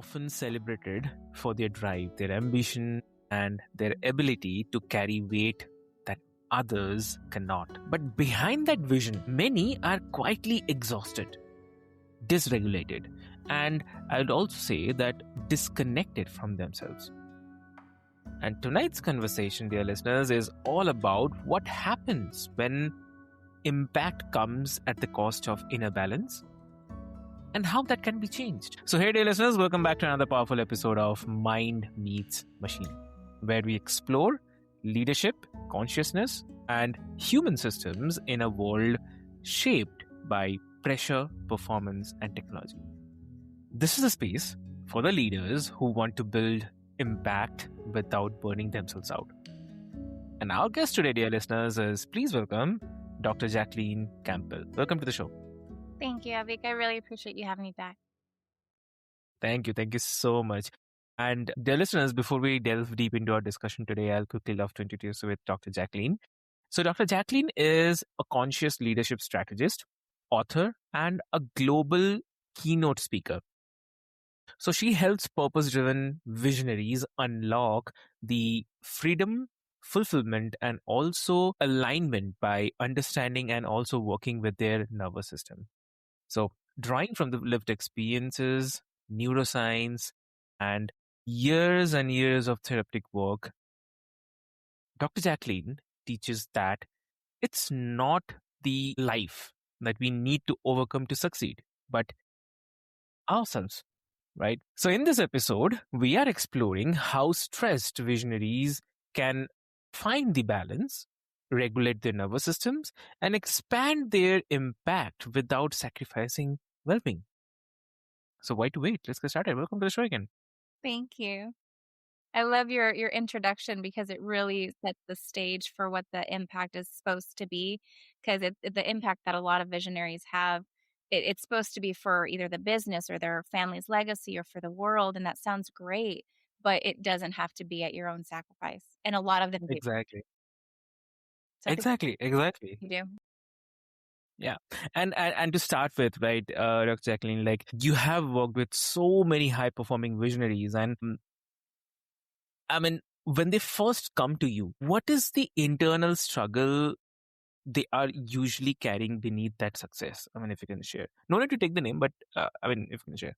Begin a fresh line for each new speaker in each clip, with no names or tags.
often celebrated for their drive, their ambition, and their ability to carry weight that others cannot. But behind that vision, many are quietly exhausted, dysregulated, and I would also say that disconnected from themselves. And tonight's conversation, dear listeners, is all about what happens when impact comes at the cost of inner balance and how that can be changed. So, hey, dear listeners, welcome back to another powerful episode of Mind Meets Machine, where we explore leadership, consciousness, and human systems in a world shaped by pressure, performance, and technology. This is a space for the leaders who want to build impact without burning themselves out. And our guest today, dear listeners, is please welcome Dr. Jacqueline Campbell. Welcome to the show.
Thank you, Avik. I really appreciate you having me back.
Thank you. Thank you so much. And dear listeners, before we delve deep into our discussion today, I'll quickly love to introduce you with Dr. Jacqueline. So Dr. Jacqueline is a conscious leadership strategist, author, and a global keynote speaker. So she helps purpose-driven visionaries unlock the freedom, fulfillment, and also alignment by understanding and also working with their nervous system. So drawing from the lived experiences, neuroscience, and years of therapeutic work, Dr. Jacqueline teaches that it's not the life that we need to overcome to succeed, but ourselves. Right? So, in this episode, we are exploring how stressed visionaries can find the balance, regulate their nervous systems, and expand their impact without sacrificing well being. So, why to wait? Let's get started. Welcome to the show again.
Thank you. I love your introduction because it really sets the stage for what the impact is supposed to be. Because the impact that a lot of visionaries have, it's supposed to be for either the business or their family's legacy or for the world. And that sounds great, but it doesn't have to be at your own sacrifice. And a lot of them do.
Exactly.
So
Exactly.
you do.
Yeah. And to start with, right, Dr. Jacqueline, like you have worked with so many high performing visionaries. And I mean, when they first come to you, what is the internal struggle they are usually carrying beneath that success? I mean, if you can share. No need to take the name, but I mean, if you can share.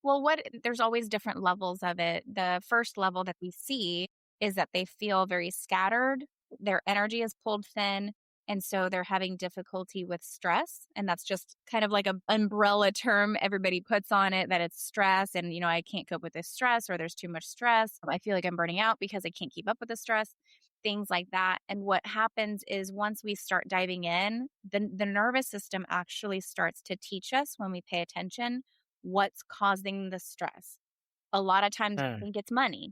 Well, there's always different levels of it. The first level that we see is that they feel very scattered. Their energy is pulled thin. And so they're having difficulty with stress. And that's just kind of like an umbrella term everybody puts on it, that it's stress. And, I can't cope with this stress, or there's too much stress. I feel like I'm burning out because I can't keep up with the stress, things like that. And what happens is once we start diving in, the nervous system actually starts to teach us, when we pay attention, what's causing the stress. A lot of times I think it's money.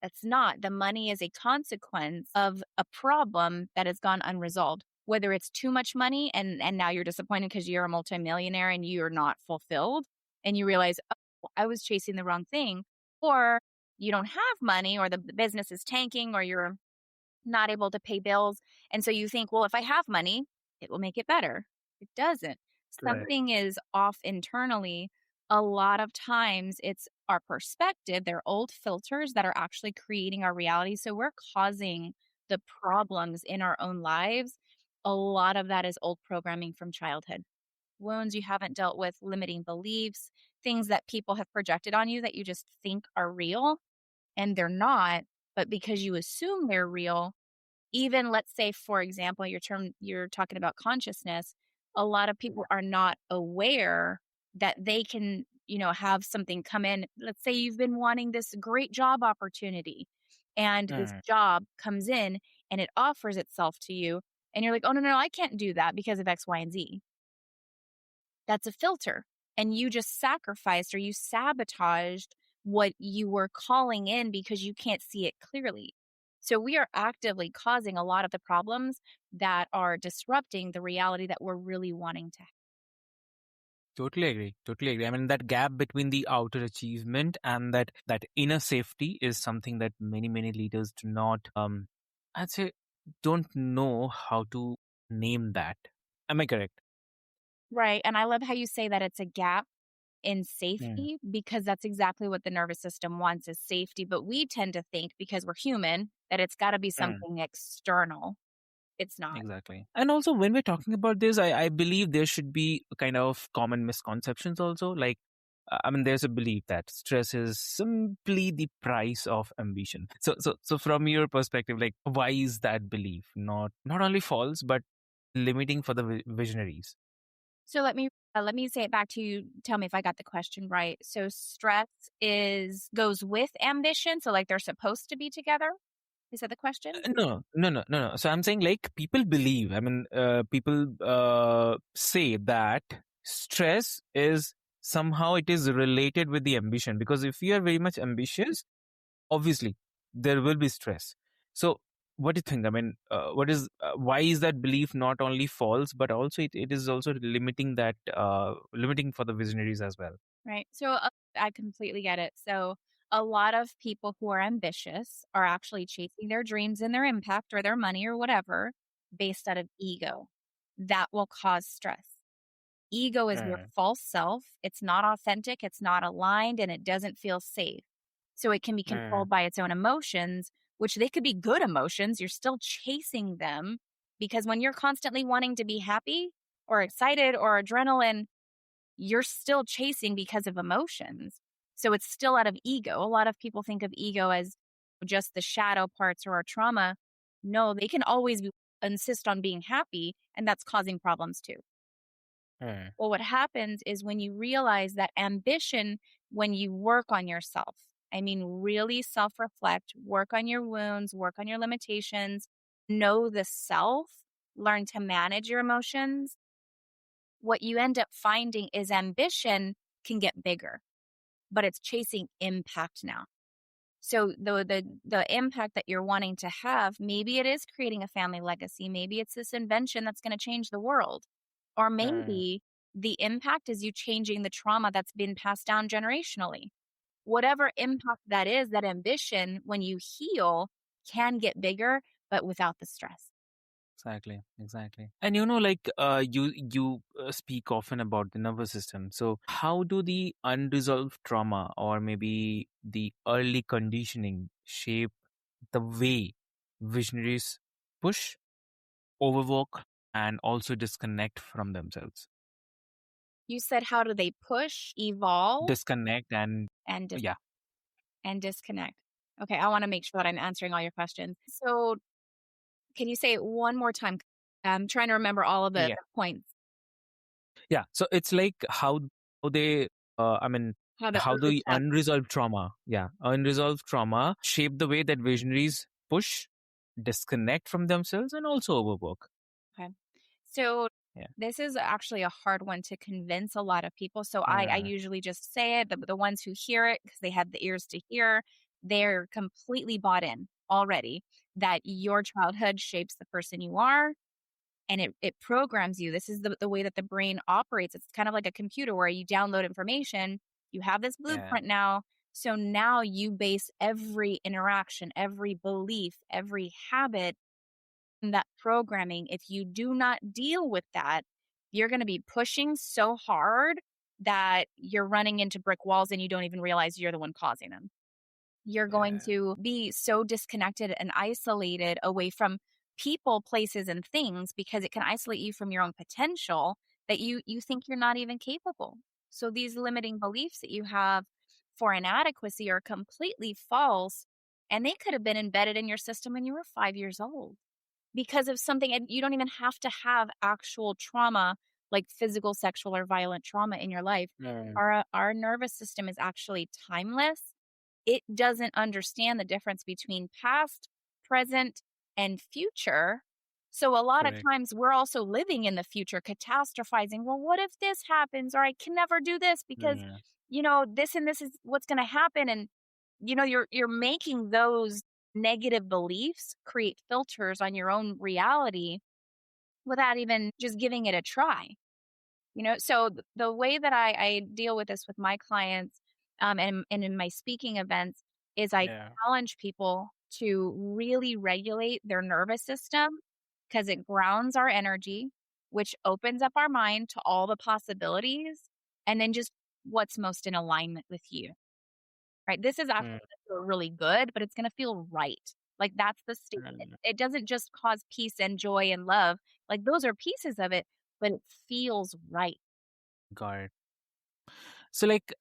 That's not. The money is a consequence of a problem that has gone unresolved. Whether it's too much money and now you're disappointed because you're a multimillionaire and you're not fulfilled and you realize, oh, I was chasing the wrong thing, or you don't have money, or the business is tanking, or you're not able to pay bills. And so you think, well, if I have money, it will make it better. It doesn't.
Right.
Something is off internally. A lot of times it's our perspective, they're old filters that are actually creating our reality. So we're causing the problems in our own lives. A lot of that is old programming from childhood. Wounds you haven't dealt with, limiting beliefs, things that people have projected on you that you just think are real and they're not, but because you assume they're real. Even, let's say, for example, you're talking about consciousness. A lot of people are not aware that they can, have something come in. Let's say you've been wanting this great job opportunity and this job comes in and it offers itself to you. And you're like, oh, no, I can't do that because of X, Y, and Z. That's a filter. And you just sacrificed, or you sabotaged what you were calling in because you can't see it clearly. So we are actively causing a lot of the problems that are disrupting the reality that we're really wanting to have.
Totally agree. I mean, that gap between the outer achievement and that inner safety is something that many leaders do not, I'd say, don't know how to name that. Am I correct?
Right. And I love how you say that it's a gap, in
Mm,
safety because that's exactly what the nervous system wants is safety. But we tend to think because we're human that it's got to be
mm.
something external. It's not.
Exactly. And also, when we're talking about this, I believe there should be a kind of common misconceptions also. Like, I mean, there's a belief that stress is simply the price of ambition. So from your perspective, like, why is that belief not only false but limiting for the visionaries?
So let me say it back to you. Tell me if I got the question right. So stress is goes with ambition. So like they're supposed to be together. Is that the question?
No. So I'm saying like people believe. I mean, people say that stress is somehow it is related with the ambition because if you are very much ambitious, obviously there will be stress. So what do you think? I mean, why is that belief not only false but also it is also limiting that limiting for the visionaries as well?
Right. So I completely get it. So a lot of people who are ambitious are actually chasing their dreams and their impact or their money or whatever based out of ego. That will cause stress. Ego is your
Mm,
false self. It's not authentic, it's not aligned, and it doesn't feel safe. So it can be
mm,
controlled by its own emotions, which they could be good emotions. You're still chasing them because when you're constantly wanting to be happy or excited or adrenaline, you're still chasing because of emotions. So it's still out of ego. A lot of people think of ego as just the shadow parts or our trauma. No, they can always insist on being happy, and that's causing problems too.
mm,
Well, what happens is when you realize that ambition, when you work on yourself, I mean, really self reflect, work on your wounds, work on your limitations, know the self, learn to manage your emotions. What you end up finding is ambition can get bigger, but it's chasing impact now. So the impact that you're wanting to have, maybe it is creating a family legacy. Maybe it's this invention that's going to change the world. Or
mm,
maybe the impact is you changing the trauma that's been passed down generationally. Whatever impact that is, that ambition, when you heal, can get bigger, but without the stress.
exactly. And like you speak often about the nervous system. So how do the unresolved trauma or maybe the early conditioning shape the way visionaries push, overwork, and also disconnect from themselves?
You said, how do they push, evolve,
Disconnect and
and
yeah,
disconnect? Okay, I want to make sure that I'm answering all your questions. So, can you say it one more time? I'm trying to remember all of
yeah,
the points.
yeah. So it's like how they, I mean,
How the
how
early
the
steps.
unresolved trauma shape the way that visionaries push, disconnect from themselves, and also overwork.
Okay. So
Yeah.
this is actually a hard one to convince a lot of people. So I
Uh,
usually just say it. The ones who hear it, because they have the ears to hear, they're completely bought in already that your childhood shapes the person you are and it programs you. This is the way that the brain operates. It's kind of like a computer where you download information, you have this
yeah.
blueprint now. So now you base every interaction, every belief, every habit that programming, if you do not deal with that, you're going to be pushing so hard that you're running into brick walls and you don't even realize you're the one causing them. You're going
Yeah.
to be so disconnected and isolated away from people, places, and things because it can isolate you from your own potential that you think you're not even capable. So these limiting beliefs that you have for inadequacy are completely false and they could have been embedded in your system when you were 5 years old because of something, and you don't even have to have actual trauma like physical, sexual, or violent trauma in your life.
Mm,
Our nervous system is actually timeless. It doesn't understand the difference between past, present, and future. So a lot of
correct.
times we're also living in the future, catastrophizing. Well, what if this happens? Or I can never do this because,
Yeah.
this and this is what's going to happen. And, you're making those negative beliefs create filters on your own reality without even just giving it a try. So the way that I deal with this with my clients, and in my speaking events is I
Yeah.
challenge people to really regulate their nervous system because it grounds our energy, which opens up our mind to all the possibilities, and then just what's most in alignment with you, right? This is actually
Mm,
gonna feel really good, but it's gonna feel right. Like, that's the statement.
mm,
It doesn't just cause peace and joy and love. Like, those are pieces of it, but it feels right.
got it. So, like,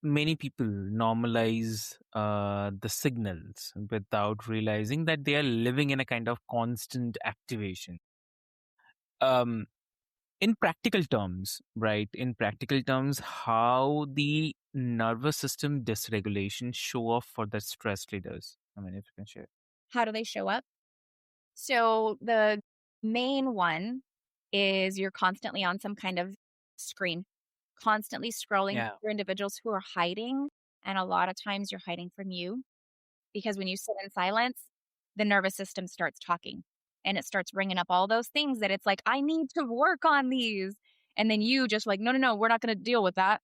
many people normalize the signals without realizing that they are living in a kind of constant activation. Um, in practical terms, right? In practical terms, how the nervous system dysregulation show off for the stress leaders. I mean, if you can share.
How do they show up? So, the main one is you're constantly on some kind of screen, constantly scrolling
Yeah.
through individuals who are hiding, and a lot of times you're hiding from you. Because when you sit in silence, the nervous system starts talking and it starts bringing up all those things that it's like, I need to work on these. And then you just like, no, no, no, we're not going to deal with that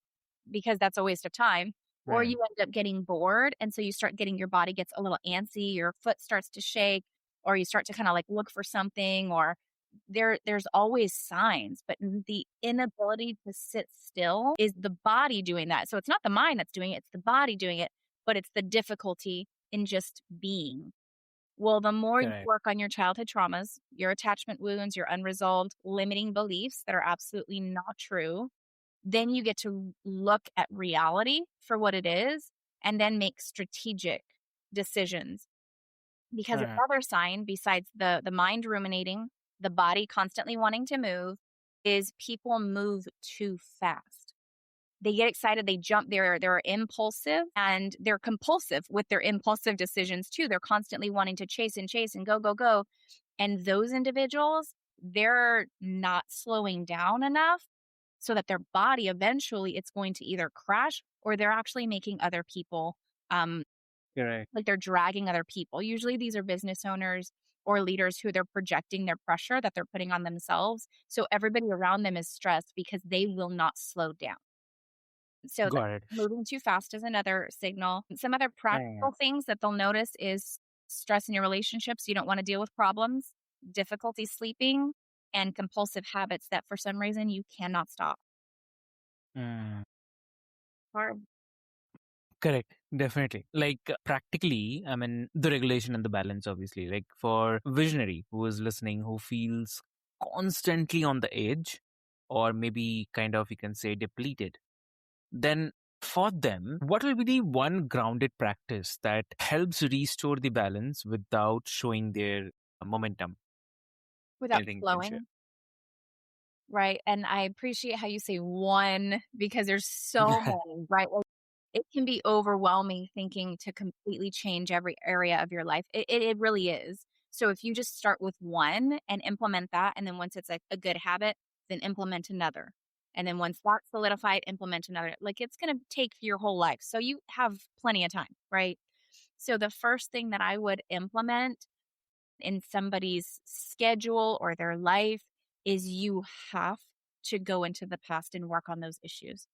because that's a waste of time. Or
Right.
you end up getting bored. And so you start getting your body gets a little antsy, your foot starts to shake, or you start to kind of like look for something, or there's always signs, but the inability to sit still is the body doing that. So it's not the mind that's doing it, it's the body doing it, but it's the difficulty in just being. Well, the more you
Correct.
work on your childhood traumas, your attachment wounds, your unresolved limiting beliefs that are absolutely not true, then you get to look at reality for what it is and then make strategic decisions. Because
Uh,
another sign besides the mind ruminating, the body constantly wanting to move, is people move too fast. They get excited, they jump, they're impulsive and they're compulsive with their impulsive decisions too. They're constantly wanting to chase and go, go, go. And those individuals, they're not slowing down enough so that their body eventually it's going to either crash or they're actually making other people um
correct.
like they're dragging other people. Usually these are business owners or leaders who they're projecting their pressure that they're putting on themselves. So everybody around them is stressed because they will not slow down. So the
Got it.
moving too fast is another signal. Some other
Uh,
practical things that they'll notice is stress in your relationships. You don't want to deal with problems, difficulty sleeping, and compulsive habits that for some reason you cannot stop.
mm.
Hard.
Correct. Definitely. Like practically, I mean, the regulation and the balance, obviously. Like for visionary who is listening, who feels constantly on the edge, or maybe kind of, you can say, depleted, then for them, what will be the one grounded practice that helps restore the balance without showing their momentum?
Without
Anything you can share?
flowing, right? And I appreciate how you say one because there's so many, right? It can be overwhelming thinking to completely change every area of your life. It really is. So if you just start with one and implement that, and then once it's a good habit, then implement another. And then once that's solidified, implement another. Like it's going to take your whole life. So you have plenty of time, right? So the first thing that I would implement in somebody's schedule or their life is you have to go into the past and work on those issues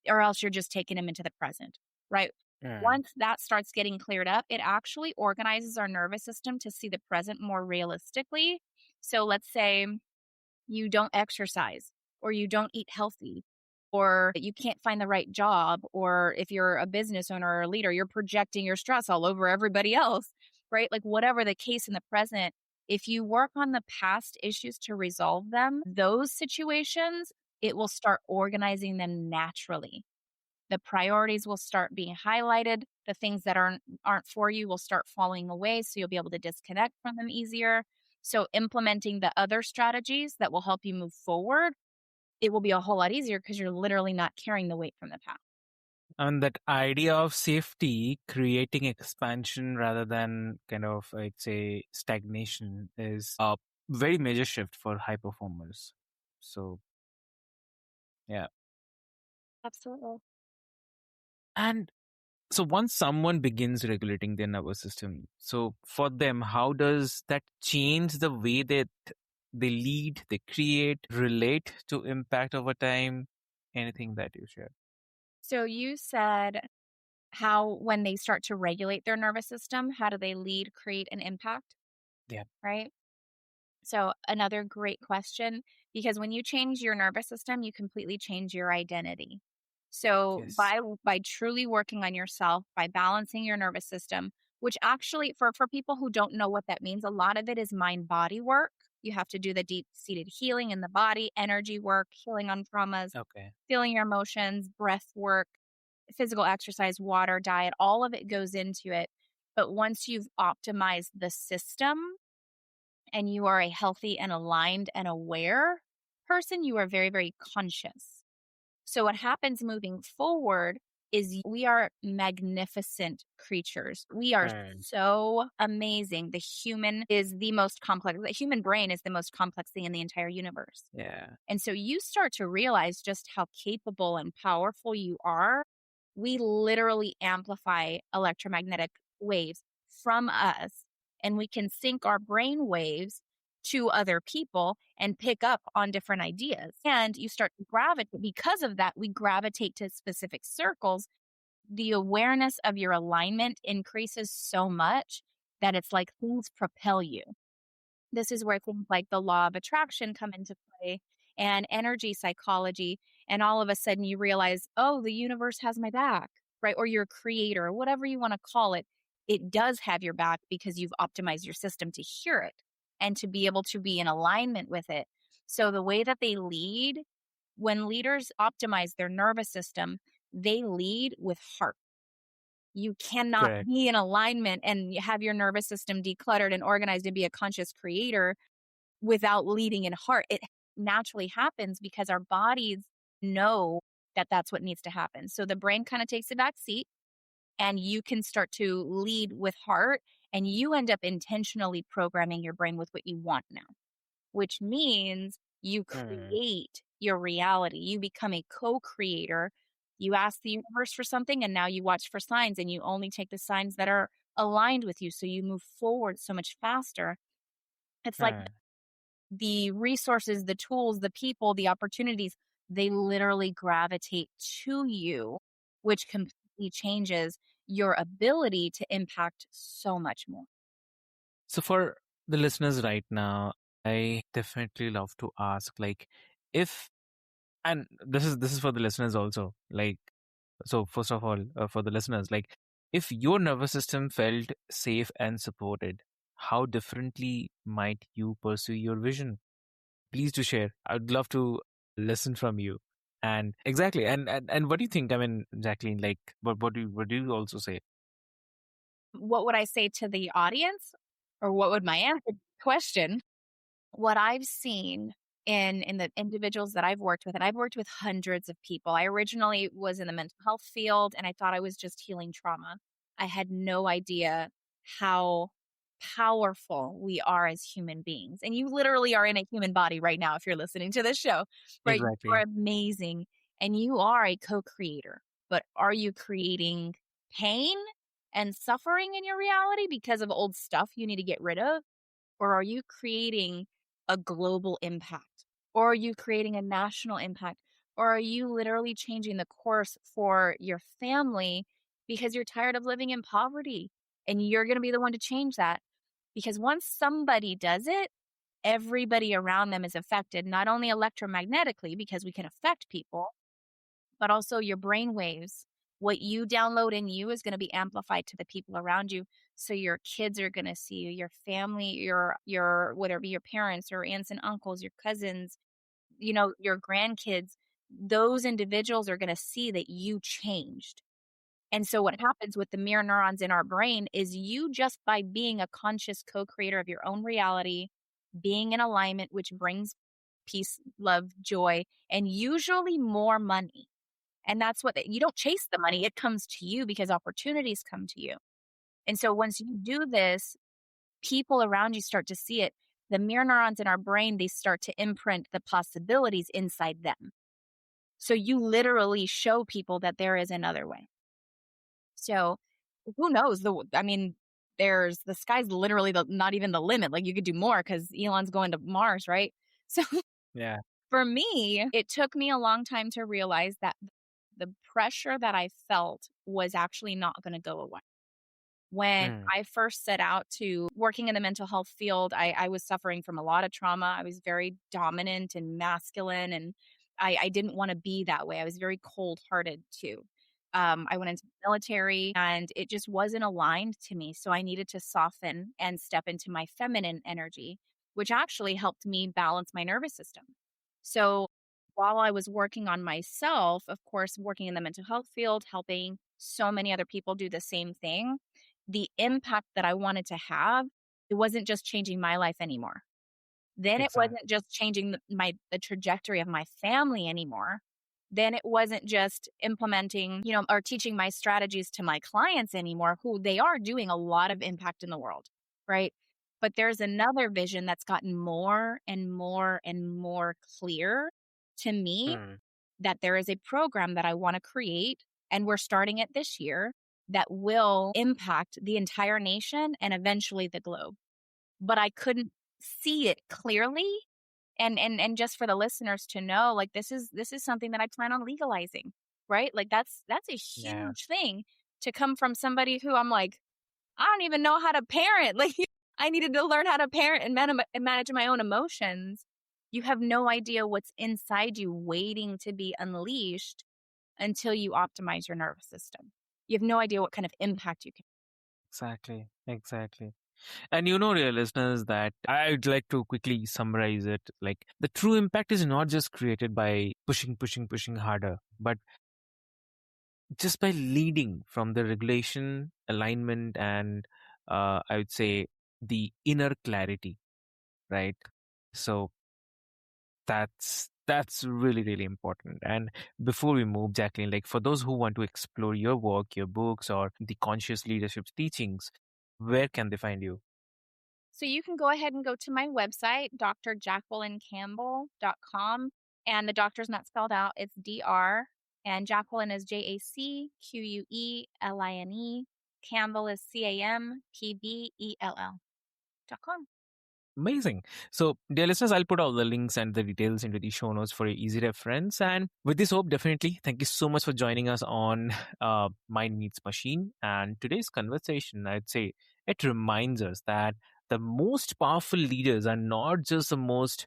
or else you're just taking them into the present, right?
Mm,
Once that starts getting cleared up, it actually organizes our nervous system to see the present more realistically. So let's say you don't exercise or you don't eat healthy or you can't find the right job or if you're a business owner or a leader you're projecting your stress all over everybody else, right? Like whatever the case in the present, if you work on the past issues to resolve them, those situations, it will start organizing them naturally. The priorities will start being highlighted. The things that aren't for you will start falling away, so you'll be able to disconnect from them easier. So implementing the other strategies that will help you move forward, it will be a whole lot easier because you're literally not carrying the weight from the past.
and that idea of safety creating expansion rather than kind of, I'd say, stagnation is a very major shift for high performers. So, yeah.
Absolutely.
And so once someone begins regulating their nervous system, so for them, how does that change the way that they lead, they create, relate to impact over time? Anything that you share?
So you said how when they start to regulate their nervous system, how do they lead, create, and impact,
Yeah.
right? So another great question because when you change your nervous system, you completely change your identity. So
Yes.
by truly working on yourself, by balancing your nervous system, which actually for people who don't know what that means, a lot of it is mind body work. You have to do the deep seated healing in the body, energy work, healing on traumas,
Okay.
feeling your emotions, breath work, physical exercise, water, diet, all of it goes into it. But once you've optimized the system and you are a healthy and aligned and aware person, you are very, very conscious. So, what happens moving forward is we are magnificent creatures. We are
Hmm.
so amazing. The human is the most complex, the human brain is the most complex thing in the entire universe.
Yeah.
And so you start to realize just how capable and powerful you are. We literally amplify electromagnetic waves from us, and we can sync our brain waves to other people and pick up on different ideas. And you start to gravitate because of that, we gravitate to specific circles. The awareness of your alignment increases so much that it's like things propel you. This is where things like the law of attraction come into play and energy psychology. And all of a sudden you realize, oh, the universe has my back, right? Or your creator, whatever you want to call it, it does have your back because you've optimized your system to hear it and to be able to be in alignment with it. So the way that they lead, when leaders optimize their nervous system, they lead with heart. You cannot
Correct.
be in alignment and you have your nervous system decluttered and organized to be a conscious creator without leading in heart. It naturally happens because our bodies know that that's what needs to happen. So the brain kind of takes a back seat and you can start to lead with heart and you end up intentionally programming your brain with what you want now, which means you
Hmm.
create your reality. You become a co creator. You ask the universe for something, and now you watch for signs, and you only take the signs that are aligned with you. So you move forward so much faster. It's like
Hmm.
the resources, the tools, the people, the opportunities, they literally gravitate to you, which completely changes your ability to impact so much more.
So for the listeners right now, I definitely love to ask, like, if and this is for the listeners also, like, so first of all, for the listeners, like, if your nervous system felt safe and supported, how differently might you pursue your vision? Please do share. I'd love to listen from you. And exactly, and what do you think? I mean, Jacqueline, like, what do you also say?
What would I say to the audience? Or what would my answer be to the question? What I've seen in the individuals that I've worked with, and I've worked with hundreds of people. I originally was in the mental health field and I thought I was just healing trauma. I had no idea how powerful we are as human beings. And you literally are in a human body right now if you're listening to this show, right? You are
Exactly.
amazing and you are a co-creator. But are you creating pain and suffering in your reality because of old stuff you need to get rid of? Or are you creating a global impact? Or are you creating a national impact? Or are you literally changing the course for your family because you're tired of living in poverty and you're going to be the one to change that? Because once somebody does it, everybody around them is affected, not only electromagnetically, because we can affect people, but also your brain waves. What you download in you is going to be amplified to the people around you. So your kids are going to see you, your family, your whether it be your parents or aunts and uncles, your cousins, your grandkids. Those individuals are going to see that you changed. And so what happens with the mirror neurons in our brain is you just by being a conscious co-creator of your own reality, being in alignment, which brings peace, love, joy, and usually more money. And that's what you don't chase the money. It comes to you because opportunities come to you. And so once you do this, people around you start to see it. The mirror neurons in our brain, they start to imprint the possibilities inside them. So you literally show people that there is another way. So who knows? I mean, there's the sky's literally not even the limit. Like you could do more because Elon's going to Mars, right? So
Yeah.
for me, it took me a long time to realize that the pressure that I felt was actually not going to go away. When
Hmm.
I first set out to working in the mental health field, I was suffering from a lot of trauma. I was very dominant and masculine. And I didn't want to be that way. I was very cold hearted too. I went into the military and it just wasn't aligned to me. So I needed to soften and step into my feminine energy, which actually helped me balance my nervous system. So while I was working on myself, of course, working in the mental health field, helping so many other people do the same thing, the impact that I wanted to have, it wasn't just changing my life anymore. Then it
Exactly.
wasn't just changing the trajectory of my family anymore. Then it wasn't just implementing, or teaching my strategies to my clients anymore, who they are doing a lot of impact in the world, right? But there's another vision that's gotten more and more and more clear to me,
Hmm.
that there is a program that I want to create, and we're starting it this year, that will impact the entire nation and eventually the globe. But I couldn't see it clearly, and just for the listeners to know, like, this is something that I plan on legalizing, right? Like, that's a
Yeah,
huge thing to come from somebody who I'm like, I don't even know how to parent. Like, I needed to learn how to parent and manage my own emotions. You have no idea what's inside you waiting to be unleashed until you optimize your nervous system. You have no idea what kind of impact you can.
exactly. Exactly. And dear listeners, that I'd like to quickly summarize it. Like, the true impact is not just created by pushing, pushing, pushing harder, but just by leading from the regulation, alignment, and I would say the inner clarity, right? So that's really, really important. And before we move, Jacqueline, like, for those who want to explore your work, your books, or the conscious leadership teachings, where can they find you?
So you can go ahead and go to my website, drjacquelinecampbell.com. And the doctor's not spelled out, it's DR. And Jacqueline is JACQUELINE. Campbell is CAMPBELL.com.
Amazing. So, dear listeners, I'll put all the links and the details into the show notes for your easy reference. And with this hope, definitely, thank you so much for joining us on Mind Meets Machine. And today's conversation, I'd say, it reminds us that the most powerful leaders are not just the most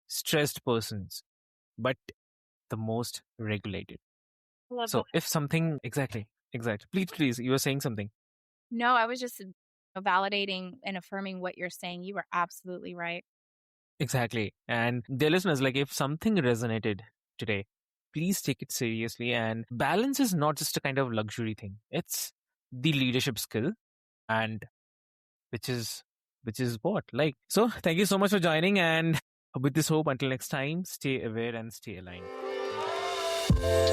stressed persons, but the most regulated.
I love that.
So, if something, exactly. Please, please, you were saying something.
No, I was just validating and affirming what you're saying. You were absolutely right.
Exactly. And dear listeners, like, if something resonated today, please take it seriously. And balance is not just a kind of luxury thing. It's the leadership skill, and which is what? Like, so thank you so much for joining, and with this hope, until next time, stay aware and stay aligned. Thank you so much.